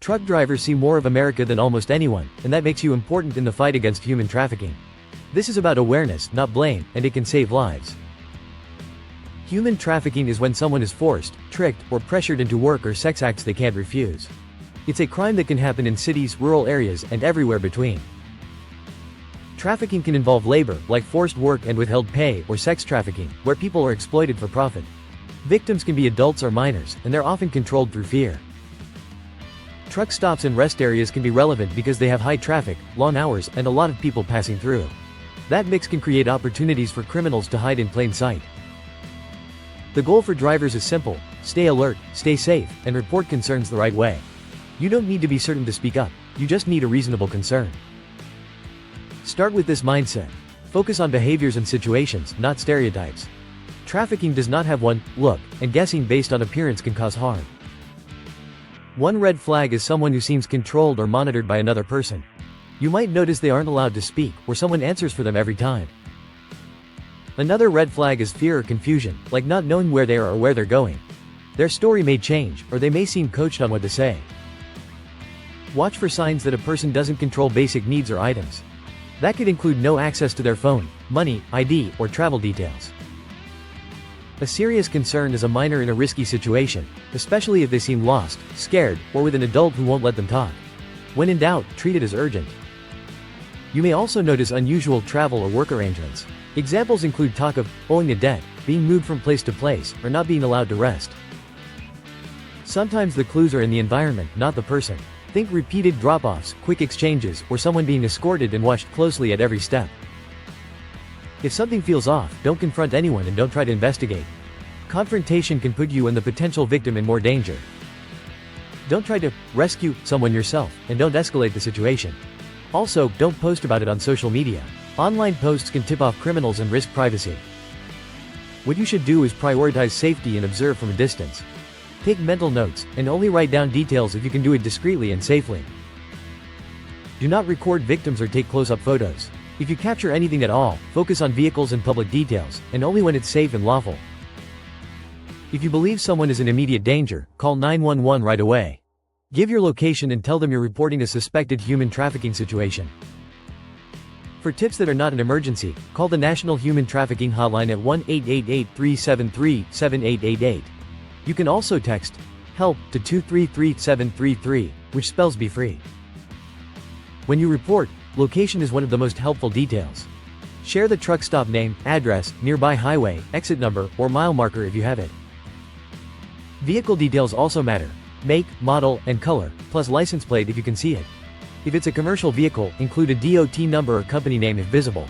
Truck drivers see more of America than almost anyone, and that makes you important in the fight against human trafficking. This is about awareness, not blame, and it can save lives. Human trafficking is when someone is forced, tricked, or pressured into work or sex acts they can't refuse. It's a crime that can happen in cities, rural areas, and everywhere between. Trafficking can involve labor, like forced work and withheld pay, or sex trafficking, where people are exploited for profit. Victims can be adults or minors, and they're often controlled through fear. Truck stops and rest areas can be relevant because they have high traffic, long hours, and a lot of people passing through. That mix can create opportunities for criminals to hide in plain sight. The goal for drivers is simple: stay alert, stay safe, and report concerns the right way. You don't need to be certain to speak up, you just need a reasonable concern. Start with this mindset. Focus on behaviors and situations, not stereotypes. Trafficking does not have one look, and guessing based on appearance can cause harm. One red flag is someone who seems controlled or monitored by another person. You might notice they aren't allowed to speak, or someone answers for them every time. Another red flag is fear or confusion, like not knowing where they are or where they're going. Their story may change, or they may seem coached on what to say. Watch for signs that a person doesn't control basic needs or items. That could include no access to their phone, money, ID, or travel details. A serious concern is a minor in a risky situation, especially if they seem lost, scared, or with an adult who won't let them talk. When in doubt, treat it as urgent. You may also notice unusual travel or work arrangements. Examples include talk of owing a debt, being moved from place to place, or not being allowed to rest. Sometimes the clues are in the environment, not the person. Think repeated drop-offs, quick exchanges, or someone being escorted and watched closely at every step. If something feels off, don't confront anyone and don't try to investigate. Confrontation can put you and the potential victim in more danger. Don't try to rescue someone yourself, and don't escalate the situation. Also, don't post about it on social media. Online posts can tip off criminals and risk privacy. What you should do is prioritize safety and observe from a distance. Take mental notes, and only write down details if you can do it discreetly and safely. Do not record victims or take close-up photos. If you capture anything at all, focus on vehicles and public details, and only when it's safe and lawful. If you believe someone is in immediate danger, call 911 right away. Give your location and tell them you're reporting a suspected human trafficking situation. For tips that are not an emergency, call the National Human Trafficking Hotline at 1-888-373-7888. You can also text HELP to 233733, which spells Be Free. When you report, location is one of the most helpful details. Share the truck stop name, address, nearby highway, exit number, or mile marker if you have it. Vehicle details also matter: make, model, and color, plus license plate if you can see it. If it's a commercial vehicle, include a DOT number or company name if visible.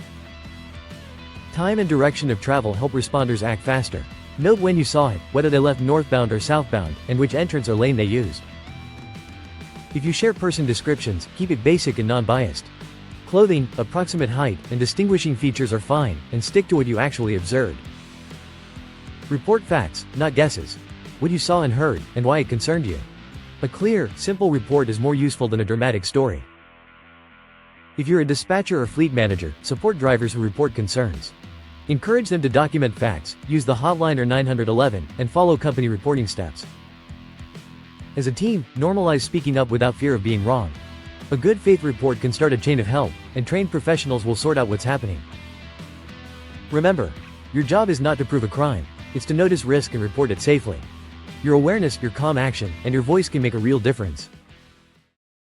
Time and direction of travel help responders act faster. Note when you saw it, whether they left northbound or southbound, and which entrance or lane they used. If you share person descriptions, keep it basic and non-biased. Clothing, approximate height, and distinguishing features are fine, and stick to what you actually observed. Report facts, not guesses. What you saw and heard, and why it concerned you. A clear, simple report is more useful than a dramatic story. If you're a dispatcher or fleet manager, support drivers who report concerns. Encourage them to document facts, use the hotline or 911, and follow company reporting steps. As a team, normalize speaking up without fear of being wrong. A good faith report can start a chain of help, and trained professionals will sort out what's happening. Remember, your job is not to prove a crime, it's to notice risk and report it safely. Your awareness, your calm action, and your voice can make a real difference.